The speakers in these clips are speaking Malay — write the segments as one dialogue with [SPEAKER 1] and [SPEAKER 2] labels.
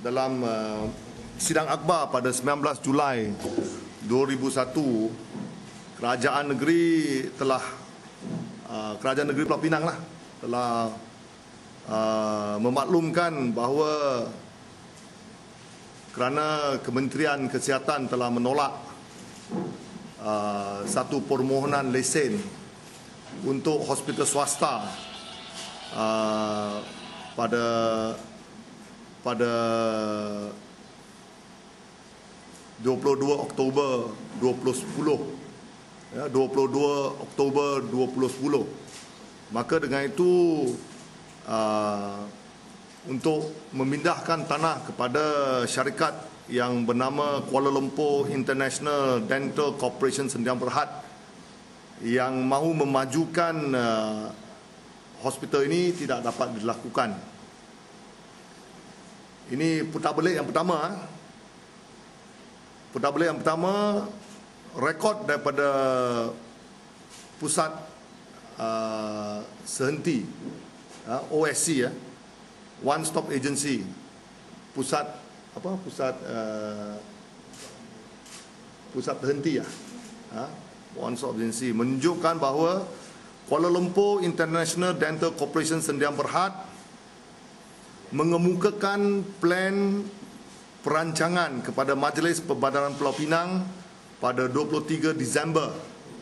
[SPEAKER 1] dalam sidang akhbar pada 19 Julai 2001, Kerajaan Negeri Pulau Pinang telah memaklumkan bahawa kerana Kementerian Kesihatan telah menolak satu permohonan lesen untuk hospital swasta pada 22 Oktober 2010, 22 Oktober 2010. Maka dengan itu untuk memindahkan tanah kepada syarikat yang bernama Kuala Lumpur International Dental Corporation Sdn Bhd yang mahu memajukan hospital ini tidak dapat dilakukan. Ini putar balik yang pertama. Putar balik yang pertama, rekod daripada pusat sehenti OSC, One Stop Agency, pusat terhenti One Stop Agency, menunjukkan bahawa Kuala Lumpur International Dental Corporation Sdn Bhd mengemukakan plan perancangan kepada Majlis Perbandaran Pulau Pinang pada 23 Disember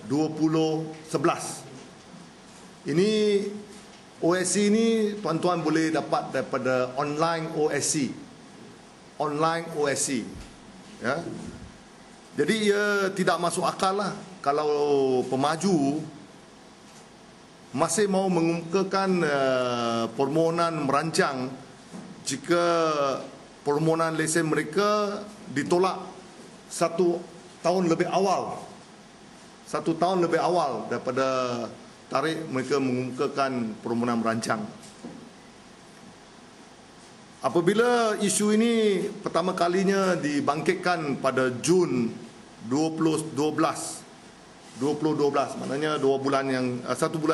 [SPEAKER 1] 2011. Ini OSC ini tuan-tuan boleh dapat daripada online OSC. Online OSC. Ya. Jadi ia tidak masuk akal kalau pemaju masih mau mengemukakan permohonan merancang jika permohonan lesen mereka ditolak 1 tahun lebih awal. 1 tahun lebih awal daripada tarikh mereka mengemukakan permohonan merancang. Apabila isu ini pertama kalinya dibangkitkan pada Jun 2012, maknanya 1 bulan yang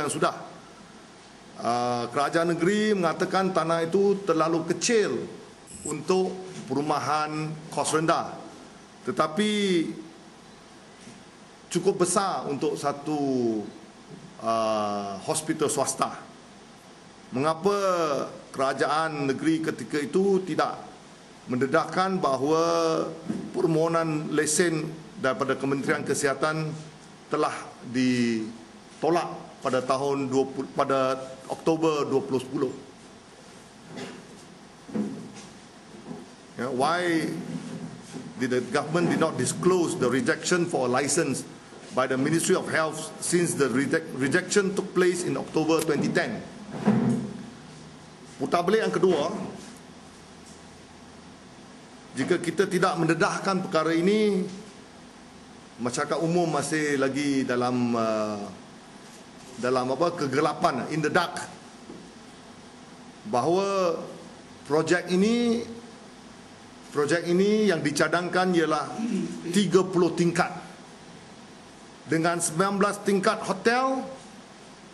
[SPEAKER 1] sudah, kerajaan negeri mengatakan tanah itu terlalu kecil untuk perumahan kos rendah, tetapi cukup besar untuk satu hospital swasta. Mengapa kerajaan negeri ketika itu tidak mendedahkan bahawa permohonan lesen daripada Kementerian Kesihatan telah ditolak pada Oktober 2010? Why did the government did not disclose the rejection for a license by the Ministry of Health since the rejection took place in October 2010? Putar balik yang kedua, jika kita tidak mendedahkan perkara ini, masyarakat umum masih lagi dalam kegelapan, in the dark, bahawa projek ini yang dicadangkan ialah 30 tingkat dengan 19 tingkat hotel,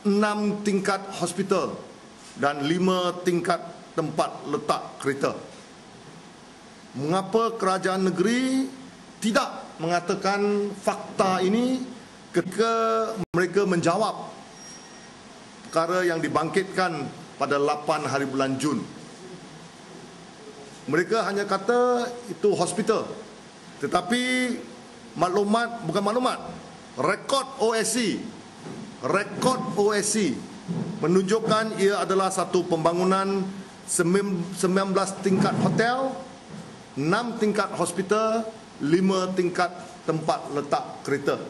[SPEAKER 1] 6 tingkat hospital dan 5 tingkat tempat letak kereta. Mengapa kerajaan negeri tidak mengatakan fakta ini ketika mereka menjawab perkara yang dibangkitkan pada 8 hari bulan Jun? Mereka hanya kata itu hospital, tetapi rekod OSC menunjukkan ia adalah satu pembangunan 19 tingkat hotel, 6 tingkat hospital, 5 tingkat tempat letak kereta.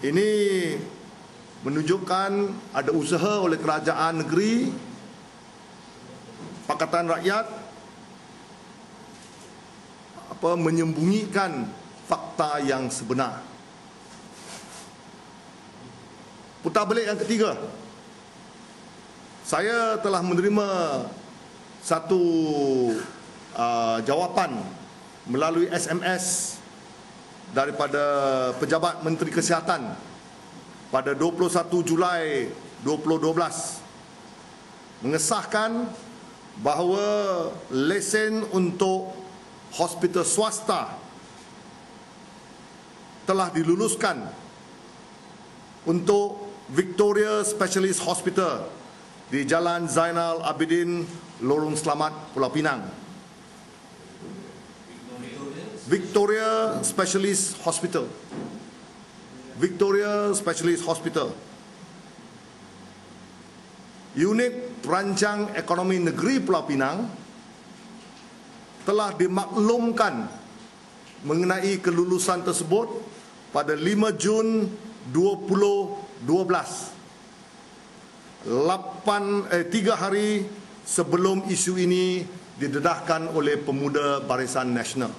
[SPEAKER 1] Ini menunjukkan ada usaha oleh kerajaan negeri, Pakatan Rakyat, menyembunyikan fakta yang sebenar. Putar balik yang ketiga, saya telah menerima satu jawapan melalui SMS daripada Pejabat Menteri Kesihatan pada 21 Julai 2012 mengesahkan bahawa lesen untuk hospital swasta telah diluluskan untuk Victoria Specialist Hospital di Jalan Zainal Abidin, Lorong Selamat, Pulau Pinang. Victoria Specialist Hospital. Victoria Specialist Hospital. Unit Perancang Ekonomi Negeri Pulau Pinang telah dimaklumkan mengenai kelulusan tersebut pada 5 Jun 2012. 3 hari sebelum isu ini didedahkan oleh Pemuda Barisan Nasional.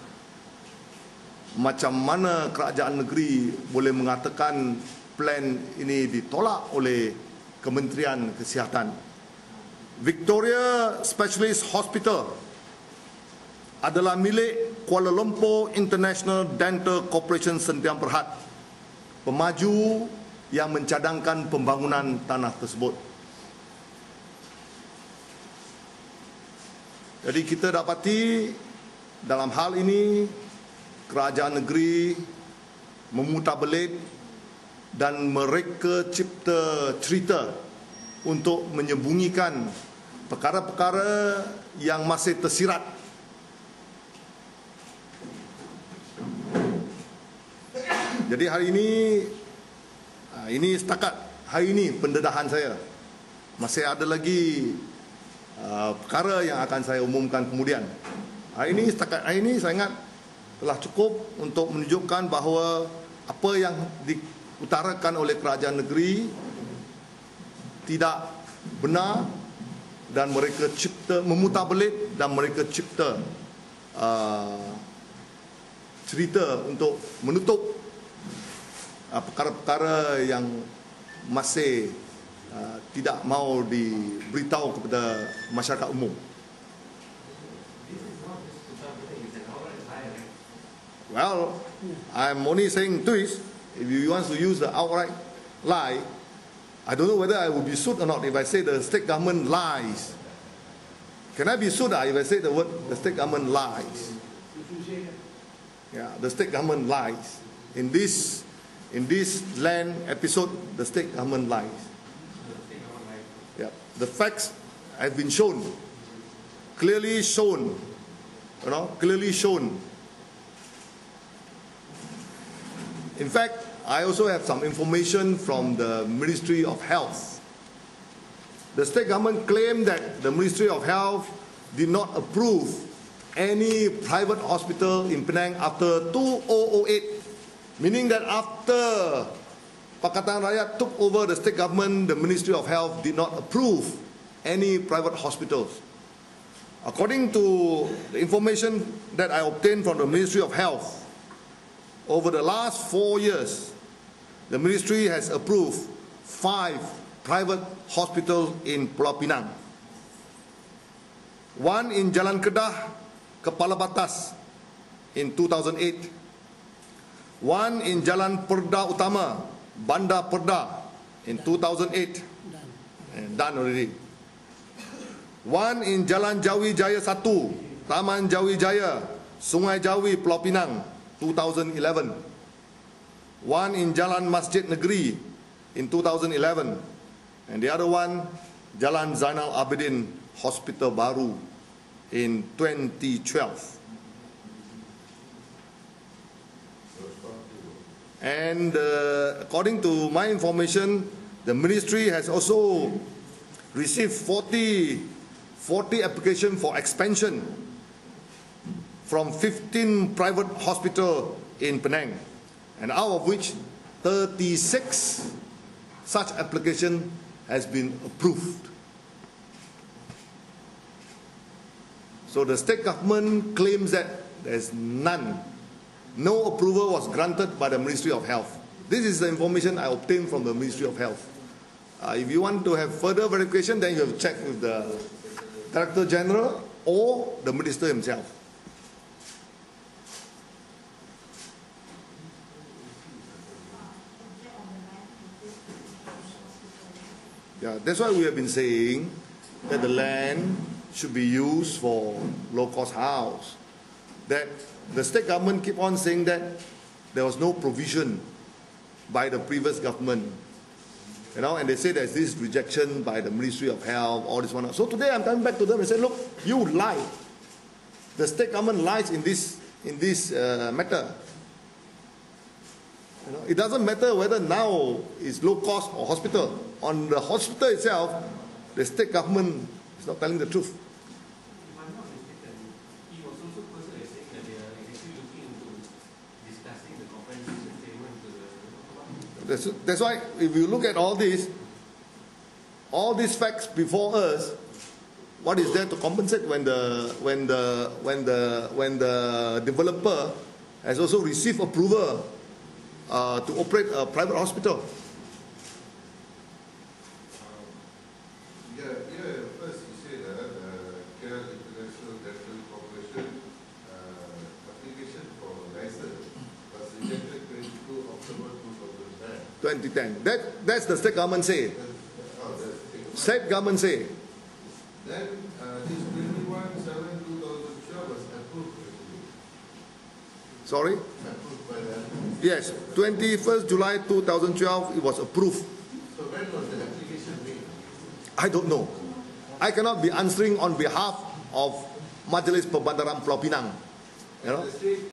[SPEAKER 1] Macam mana kerajaan negeri boleh mengatakan plan ini ditolak oleh Kementerian Kesihatan? Victoria Specialist Hospital adalah milik Kuala Lumpur International Dental Corporation Sdn Bhd, pemaju yang mencadangkan pembangunan tanah tersebut. Jadi kita dapati dalam hal ini kerajaan negeri memutarbelit dan mereka cipta cerita untuk menyembunyikan perkara-perkara yang masih tersirat. Jadi hari ini setakat hari ini pendedahan saya. Masih ada lagi perkara yang akan saya umumkan kemudian. Setakat hari ini saya ingat telah cukup untuk menunjukkan bahawa apa yang diutarakan oleh kerajaan negeri tidak benar dan mereka cipta, memutarbelit dan mereka cipta cerita untuk menutup perkara-perkara yang masih tidak mau diberitahu kepada masyarakat umum. Well, I'm only saying this. If you want to use the outright lie, I don't know whether I will be sued or not if I say the state government lies. Can I be sued if I say the word the state government lies? Yeah, the state government lies. In this land episode, the state government lies. Yeah, the facts have been shown, clearly shown, clearly shown. In fact, I also have some information from the Ministry of Health. The state government claimed that the Ministry of Health did not approve any private hospital in Penang after 2008, meaning that after Pakatan Rakyat took over the state government, the Ministry of Health did not approve any private hospitals. According to the information that I obtained from the Ministry of Health, over the last 4 years, the ministry has approved 5 private hospitals in Pulau Pinang. One in Jalan Kedah, Kepala Batas in 2008. One in Jalan Perda Utama, Bandar Perda in 2008. And done already. One in Jalan Jawi Jaya 1, Taman Jawi Jaya, Sungai Jawi, Pulau Pinang, 2011. One in Jalan Masjid Negeri in 2011. And the other one, Jalan Zainal Abidin Hospital Baru in 2012. And according to my information, the ministry has also received 40 applications for expansion from 15 private hospitals in Penang, and out of which 36 such application has been approved. So the state government claims that there's no approval was granted by the Ministry of Health. This is the information I obtained from the Ministry of Health. If you want to have further verification, then you have to check with the Director General or the Minister himself. Yeah, that's why we have been saying that the land should be used for low-cost house. That the state government keep on saying that there was no provision by the previous government, and they say there's this rejection by the Ministry of Health, all this one. So today I'm coming back to them and say, look, you lie. The state government lies in this matter. It doesn't matter whether now it's low cost or hospital. On the hospital itself, the state government is not telling the truth.
[SPEAKER 2] If I'm not mistaken, he was also personally saying that they are actually looking into discussing the compensation payment to the.
[SPEAKER 1] That's why, if you look at all these facts before us, what is there to compensate when the developer has also received approval to operate a private hospital?
[SPEAKER 3] First you say that Kerala International Dental Corporation application for license was rejected 22 October 2010.
[SPEAKER 1] 2010. That's the state government say. State government say.
[SPEAKER 3] Then this 21/7/2012 was approved.
[SPEAKER 1] Sorry?
[SPEAKER 3] Approved by the.
[SPEAKER 1] Yes, 21st July 2012, it was approved.
[SPEAKER 3] So when was the application made?
[SPEAKER 1] I don't know. I cannot be answering on behalf of Majlis Perbandaran Pulau Pinang.
[SPEAKER 3] The state